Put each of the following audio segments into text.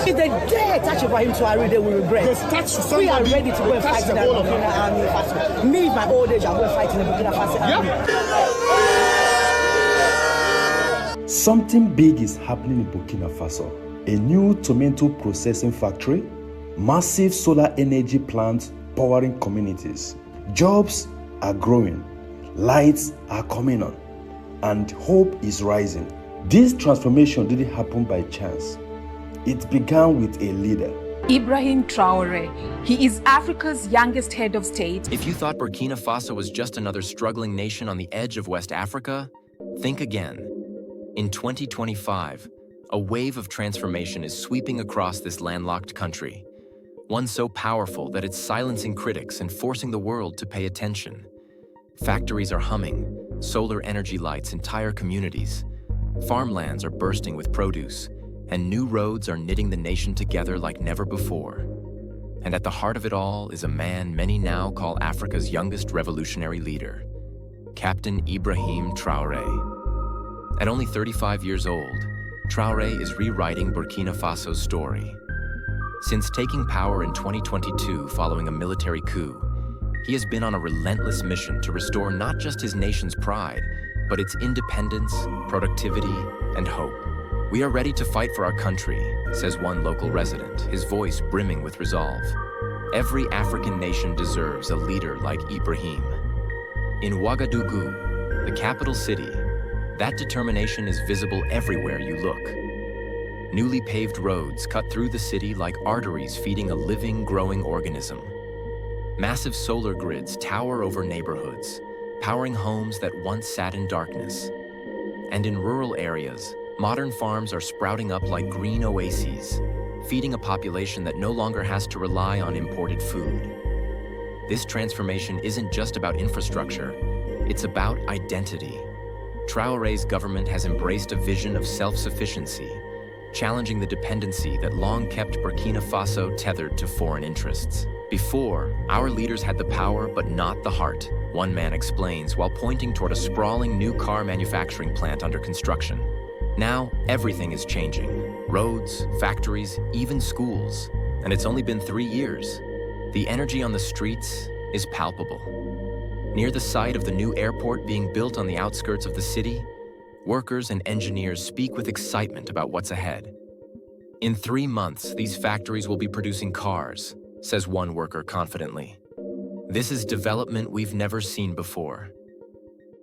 If they dare touch Ibrahim Traoré, they will regret. We are ready to go and fight in the Burkina Faso. Me, my old age, I'm going to fight in the Burkina Faso army. Something big is happening in Burkina Faso. A new tomato processing factory, massive solar energy plants powering communities. Jobs are growing, lights are coming on, and hope is rising. This transformation didn't happen by chance. It began with a leader. Ibrahim Traoré. He is Africa's youngest head of state. If you thought Burkina Faso was just another struggling nation on the edge of West Africa, think again. In 2025, a wave of transformation is sweeping across this landlocked country. One so powerful that it's silencing critics and forcing the world to pay attention. Factories are humming, solar energy lights entire communities. Farmlands are bursting with produce, and new roads are knitting the nation together like never before. And at the heart of it all is a man many now call Africa's youngest revolutionary leader, Captain Ibrahim Traoré. At only 35 years old, Traoré is rewriting Burkina Faso's story. Since taking power in 2022 following a military coup, he has been on a relentless mission to restore not just his nation's pride, but its independence, productivity, and hope. We are ready to fight for our country, says one local resident, his voice brimming with resolve. Every African nation deserves a leader like Ibrahim. In Ouagadougou, the capital city, that determination is visible everywhere you look. Newly paved roads cut through the city like arteries feeding a living, growing organism. Massive solar grids tower over neighborhoods, powering homes that once sat in darkness. And in rural areas, modern farms are sprouting up like green oases, feeding a population that no longer has to rely on imported food. This transformation isn't just about infrastructure, it's about identity. Traoré's government has embraced a vision of self-sufficiency, challenging the dependency that long kept Burkina Faso tethered to foreign interests. Before, our leaders had the power but not the heart, one man explains while pointing toward a sprawling new car manufacturing plant under construction. Now, everything is changing. Roads, factories, even schools. And it's only been 3 years. The energy on the streets is palpable. Near the site of the new airport being built on the outskirts of the city, workers and engineers speak with excitement about what's ahead. In 3 months, these factories will be producing cars, says one worker confidently. This is development we've never seen before.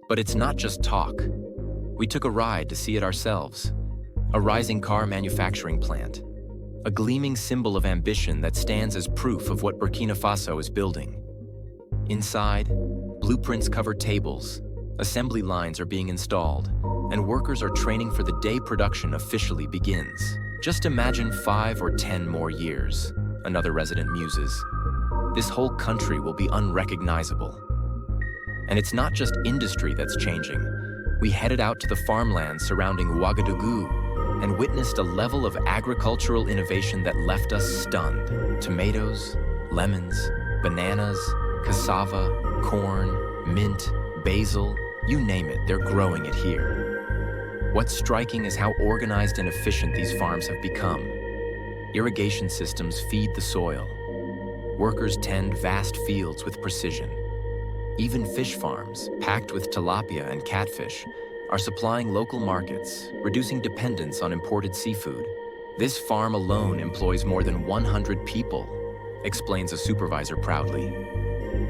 But it's not just talk. We took a ride to see it ourselves. A rising car manufacturing plant. A gleaming symbol of ambition that stands as proof of what Burkina Faso is building. Inside, blueprints cover tables, assembly lines are being installed, and workers are training for the day production officially begins. Just imagine 5 or 10 more years, another resident muses. This whole country will be unrecognizable. And it's not just industry that's changing. We headed out to the farmlands surrounding Ouagadougou and witnessed a level of agricultural innovation that left us stunned. Tomatoes, lemons, bananas, cassava, corn, mint, basil, you name it, they're growing it here. What's striking is how organized and efficient these farms have become. Irrigation systems feed the soil. Workers tend vast fields with precision. Even fish farms, packed with tilapia and catfish, are supplying local markets, reducing dependence on imported seafood. This farm alone employs more than 100 people, explains a supervisor proudly.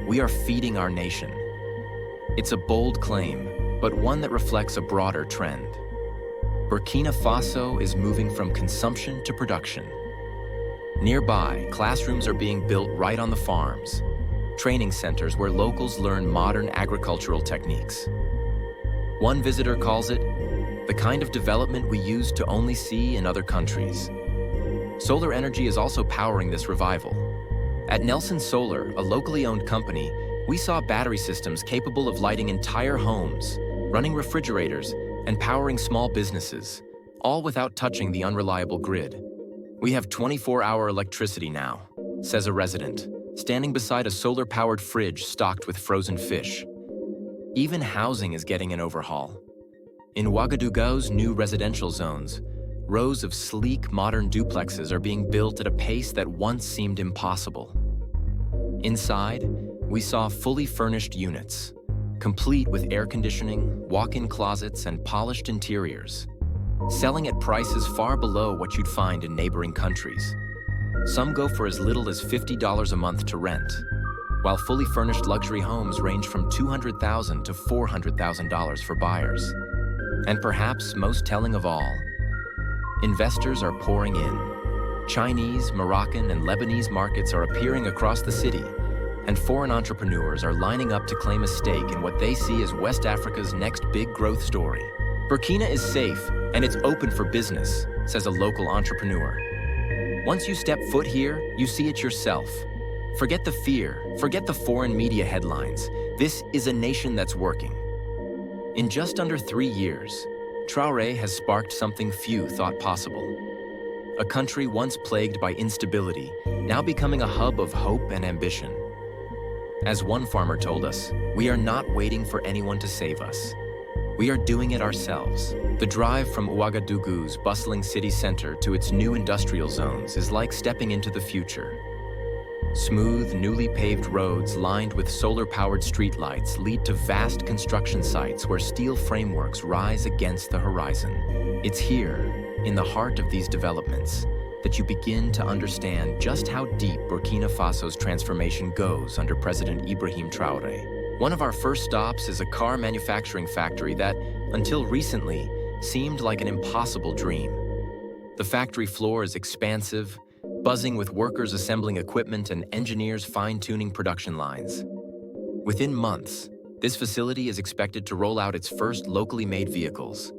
We are feeding our nation. It's a bold claim, but one that reflects a broader trend. Burkina Faso is moving from consumption to production. Nearby, classrooms are being built right on the farms, training centers where locals learn modern agricultural techniques. One visitor calls it the kind of development we used to only see in other countries. Solar energy is also powering this revival. At Nelson Solar, a locally owned company, we saw battery systems capable of lighting entire homes, running refrigerators, and powering small businesses, all without touching the unreliable grid. We have 24-hour electricity now, says a resident, standing beside a solar-powered fridge stocked with frozen fish. Even housing is getting an overhaul. In Ouagadougou's new residential zones, Rows of sleek, modern duplexes are being built at a pace that once seemed impossible. Inside, we saw fully furnished units, complete with air conditioning, walk-in closets, and polished interiors, selling at prices far below what you'd find in neighboring countries. Some go for as little as $50 a month to rent, while fully furnished luxury homes range from $200,000 to $400,000 for buyers. And perhaps most telling of all, investors are pouring in. Chinese, Moroccan, and Lebanese markets are appearing across the city, and foreign entrepreneurs are lining up to claim a stake in what they see as West Africa's next big growth story. Burkina is safe, and it's open for business, says a local entrepreneur. Once you step foot here, you see it yourself. Forget the fear, forget the foreign media headlines. This is a nation that's working. In just under 3 years, Traoré has sparked something few thought possible. A country once plagued by instability, now becoming a hub of hope and ambition. As one farmer told us, we are not waiting for anyone to save us. We are doing it ourselves. The drive from Ouagadougou's bustling city center to its new industrial zones is like stepping into the future. Smooth, newly paved roads lined with solar-powered streetlights lead to vast construction sites where steel frameworks rise against the horizon. It's here, in the heart of these developments, that you begin to understand just how deep Burkina Faso's transformation goes under President Ibrahim Traoré. One of our first stops is a car manufacturing factory that, until recently, seemed like an impossible dream. The factory floor is expansive, buzzing with workers assembling equipment and engineers fine-tuning production lines. Within months, this facility is expected to roll out its first locally made vehicles.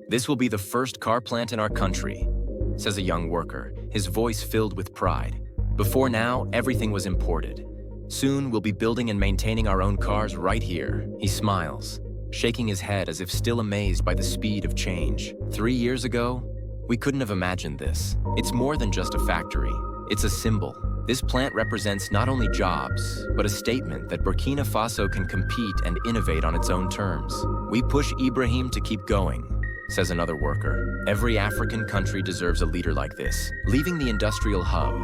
This will be the first car plant in our country, says a young worker, his voice filled with pride. Before now, everything was imported. Soon, we'll be building and maintaining our own cars right here. He smiles, shaking his head as if still amazed by the speed of change. 3 years ago, we couldn't have imagined this. It's more than just a factory. It's a symbol. This plant represents not only jobs, but a statement that Burkina Faso can compete and innovate on its own terms. We push Ibrahim to keep going, says another worker. Every African country deserves a leader like this. Leaving the industrial hub,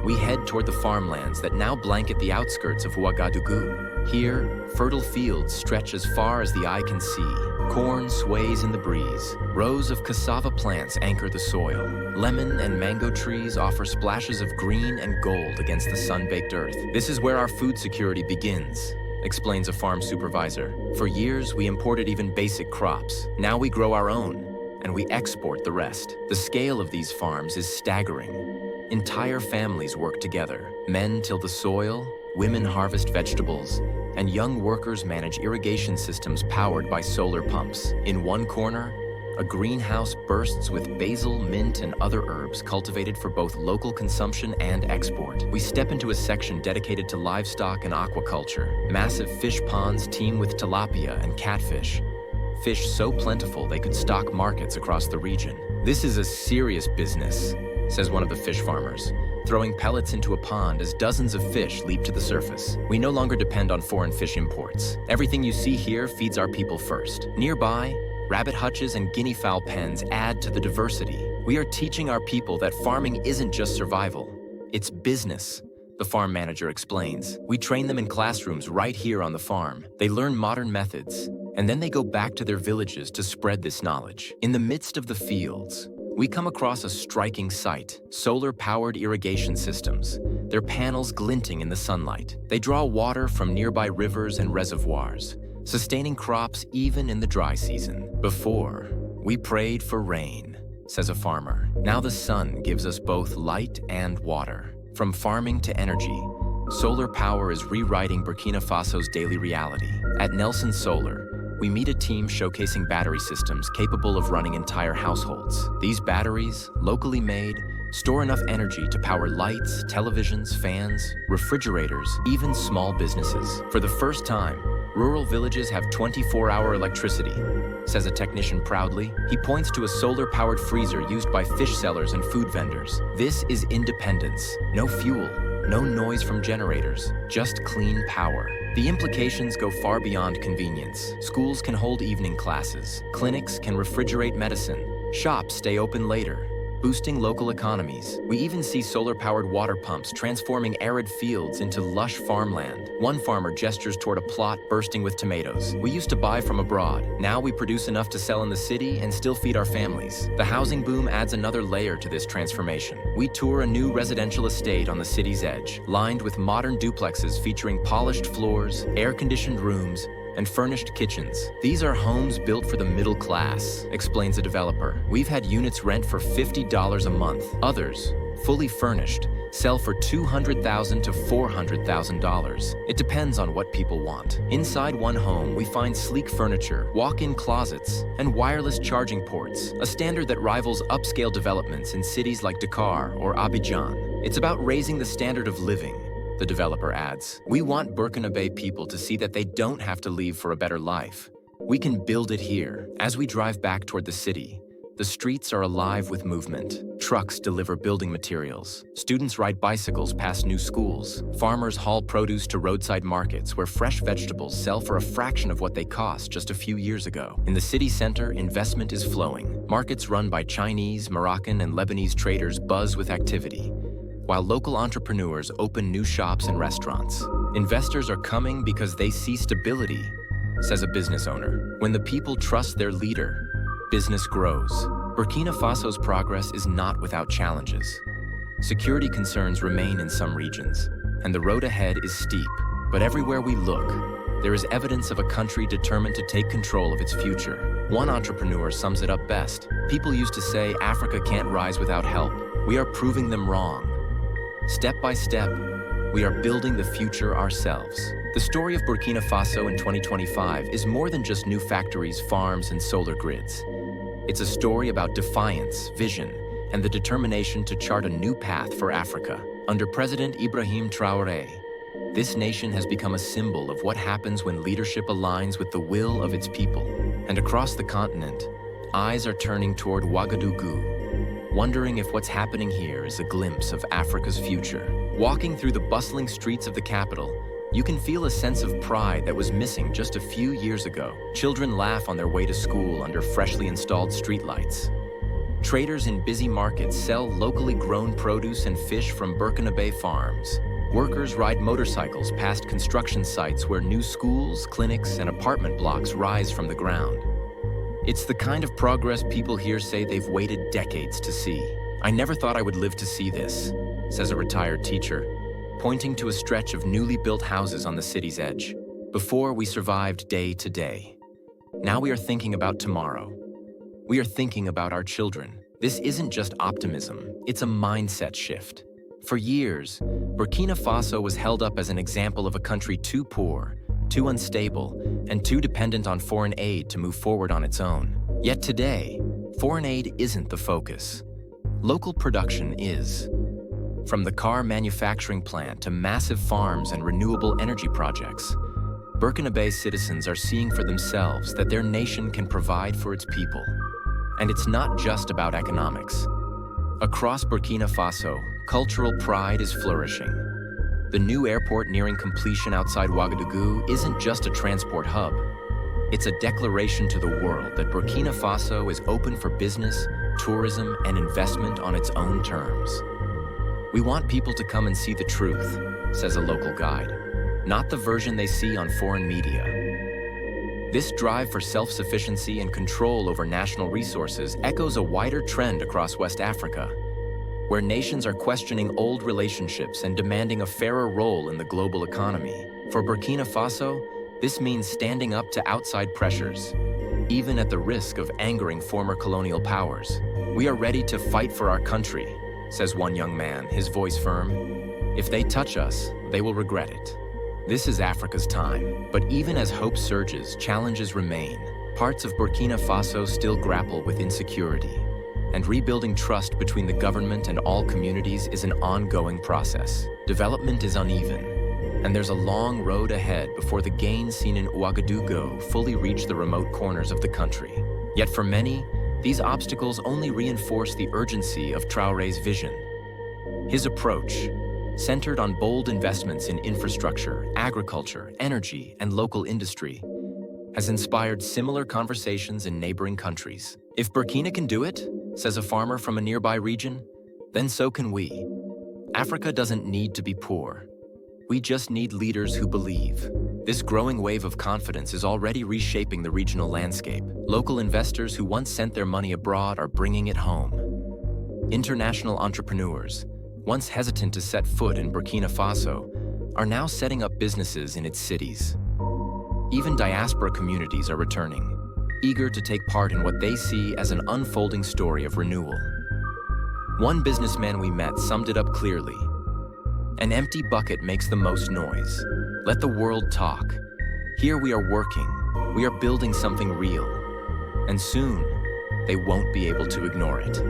we head toward the farmlands that now blanket the outskirts of Ouagadougou. Here, fertile fields stretch as far as the eye can see. Corn sways in the breeze. Rows of cassava plants anchor the soil. Lemon and mango trees offer splashes of green and gold against the sun-baked earth. This is where our food security begins, explains a farm supervisor. For years, we imported even basic crops. Now we grow our own, and we export the rest. The scale of these farms is staggering. Entire families work together. Men till the soil, women harvest vegetables, and young workers manage irrigation systems powered by solar pumps. In one corner, a greenhouse bursts with basil, mint, and other herbs cultivated for both local consumption and export. We step into a section dedicated to livestock and aquaculture. Massive fish ponds teem with tilapia and catfish, fish so plentiful they could stock markets across the region. This is a serious business, says one of the fish farmers, throwing pellets into a pond as dozens of fish leap to the surface. We no longer depend on foreign fish imports. Everything you see here feeds our people first. Nearby, rabbit hutches and guinea fowl pens add to the diversity. We are teaching our people that farming isn't just survival, it's business, the farm manager explains. We train them in classrooms right here on the farm. They learn modern methods, and then they go back to their villages to spread this knowledge. In the midst of the fields, we come across a striking sight: solar-powered irrigation systems, their panels glinting in the sunlight. They draw water from nearby rivers and reservoirs, sustaining crops even in the dry season. Before, we prayed for rain, says a farmer. Now the sun gives us both light and water. From farming to energy, solar power is rewriting Burkina Faso's daily reality. At Nelson Solar, we meet a team showcasing battery systems capable of running entire households. These batteries, locally made, store enough energy to power lights, televisions, fans, refrigerators, even small businesses. For the first time, rural villages have 24-hour electricity, says a technician proudly. He points to a solar-powered freezer used by fish sellers and food vendors. This is independence. No fuel, no noise from generators, just clean power. The implications go far beyond convenience. Schools can hold evening classes. Clinics can refrigerate medicine. Shops stay open later, boosting local economies. We even see solar-powered water pumps transforming arid fields into lush farmland. One farmer gestures toward a plot bursting with tomatoes. We used to buy from abroad. Now we produce enough to sell in the city and still feed our families. The housing boom adds another layer to this transformation. We tour a new residential estate on the city's edge, lined with modern duplexes featuring polished floors, air-conditioned rooms, and furnished kitchens. These are homes built for the middle class, explains a developer. We've had units rent for $50 a month. Others, fully furnished, sell for $200,000 to $400,000. It depends on what people want. Inside one home, we find sleek furniture, walk-in closets, and wireless charging ports, a standard that rivals upscale developments in cities like Dakar or Abidjan. It's about raising the standard of living, the developer adds. We want Burkina Faso people to see that they don't have to leave for a better life. We can build it here. As we drive back toward the city, the streets are alive with movement. Trucks deliver building materials. Students ride bicycles past new schools. Farmers haul produce to roadside markets where fresh vegetables sell for a fraction of what they cost just a few years ago. In the city center, investment is flowing. Markets run by Chinese, Moroccan, and Lebanese traders buzz with activity, while local entrepreneurs open new shops and restaurants. Investors are coming because they see stability, says a business owner. When the people trust their leader, business grows. Burkina Faso's progress is not without challenges. Security concerns remain in some regions, and the road ahead is steep. But everywhere we look, there is evidence of a country determined to take control of its future. One entrepreneur sums it up best. People used to say Africa can't rise without help. We are proving them wrong. Step by step, we are building the future ourselves. The story of Burkina Faso in 2025 is more than just new factories, farms, and solar grids. It's a story about defiance, vision, and the determination to chart a new path for Africa. Under President Ibrahim Traoré, this nation has become a symbol of what happens when leadership aligns with the will of its people. And across the continent, eyes are turning toward Ouagadougou, wondering if what's happening here is a glimpse of Africa's future. Walking through the bustling streets of the capital, you can feel a sense of pride that was missing just a few years ago. Children laugh on their way to school under freshly installed streetlights. Traders in busy markets sell locally grown produce and fish from Burkina Faso farms. Workers ride motorcycles past construction sites where new schools, clinics, and apartment blocks rise from the ground. It's the kind of progress people here say they've waited decades to see. I never thought I would live to see this, says a retired teacher, pointing to a stretch of newly built houses on the city's edge. Before, we survived day to day. Now we are thinking about tomorrow. We are thinking about our children. This isn't just optimism, it's a mindset shift. For years, Burkina Faso was held up as an example of a country too poor, too unstable, and too dependent on foreign aid to move forward on its own. Yet today, foreign aid isn't the focus. Local production is. From the car manufacturing plant to massive farms and renewable energy projects, Burkina Faso citizens are seeing for themselves that their nation can provide for its people. And it's not just about economics. Across Burkina Faso, cultural pride is flourishing. The new airport nearing completion outside Ouagadougou isn't just a transport hub. It's a declaration to the world that Burkina Faso is open for business, tourism, and investment on its own terms. We want people to come and see the truth, says a local guide, not the version they see on foreign media. This drive for self-sufficiency and control over national resources echoes a wider trend across West Africa, where nations are questioning old relationships and demanding a fairer role in the global economy. For Burkina Faso, this means standing up to outside pressures, even at the risk of angering former colonial powers. We are ready to fight for our country, says one young man, his voice firm. If they touch us, they will regret it. This is Africa's time. But even as hope surges, challenges remain. Parts of Burkina Faso still grapple with insecurity, and rebuilding trust between the government and all communities is an ongoing process. Development is uneven, and there's a long road ahead before the gains seen in Ouagadougou fully reach the remote corners of the country. Yet for many, these obstacles only reinforce the urgency of Traoré's vision. His approach, centered on bold investments in infrastructure, agriculture, energy, and local industry, has inspired similar conversations in neighboring countries. If Burkina can do it, says a farmer from a nearby region, then so can we. Africa doesn't need to be poor. We just need leaders who believe. This growing wave of confidence is already reshaping the regional landscape. Local investors who once sent their money abroad are bringing it home. International entrepreneurs, once hesitant to set foot in Burkina Faso, are now setting up businesses in its cities. Even diaspora communities are returning, eager to take part in what they see as an unfolding story of renewal. One businessman we met summed it up clearly. An empty bucket makes the most noise. Let the world talk. Here we are working. We are building something real. And soon, they won't be able to ignore it.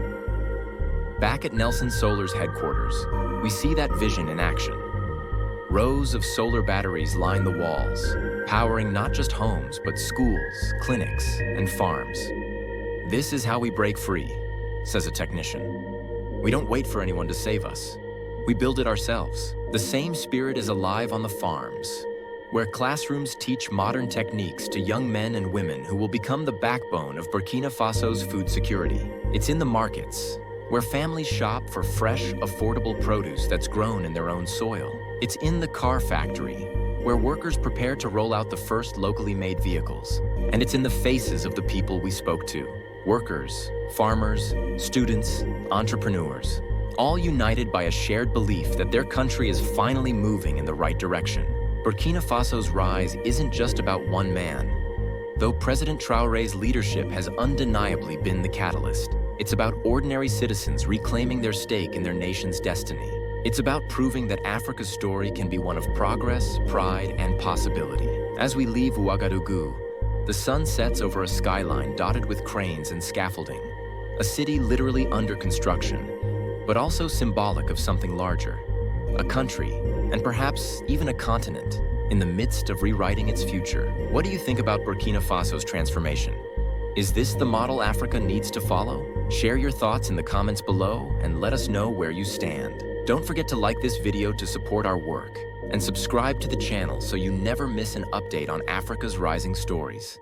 Back at Nelson Solar's headquarters, we see that vision in action. Rows of solar batteries line the walls, powering not just homes, but schools, clinics, and farms. This is how we break free, says a technician. We don't wait for anyone to save us. We build it ourselves. The same spirit is alive on the farms, where classrooms teach modern techniques to young men and women who will become the backbone of Burkina Faso's food security. It's in the markets, where families shop for fresh, affordable produce that's grown in their own soil. It's in the car factory, where workers prepare to roll out the first locally made vehicles. And it's in the faces of the people we spoke to. Workers, farmers, students, entrepreneurs, all united by a shared belief that their country is finally moving in the right direction. Burkina Faso's rise isn't just about one man. Though President Traoré's leadership has undeniably been the catalyst, it's about ordinary citizens reclaiming their stake in their nation's destiny. It's about proving that Africa's story can be one of progress, pride, and possibility. As we leave Ouagadougou, the sun sets over a skyline dotted with cranes and scaffolding, a city literally under construction, but also symbolic of something larger, a country, and perhaps even a continent, in the midst of rewriting its future. What do you think about Burkina Faso's transformation? Is this the model Africa needs to follow? Share your thoughts in the comments below and let us know where you stand. Don't forget to like this video to support our work, and subscribe to the channel so you never miss an update on Africa's rising stories.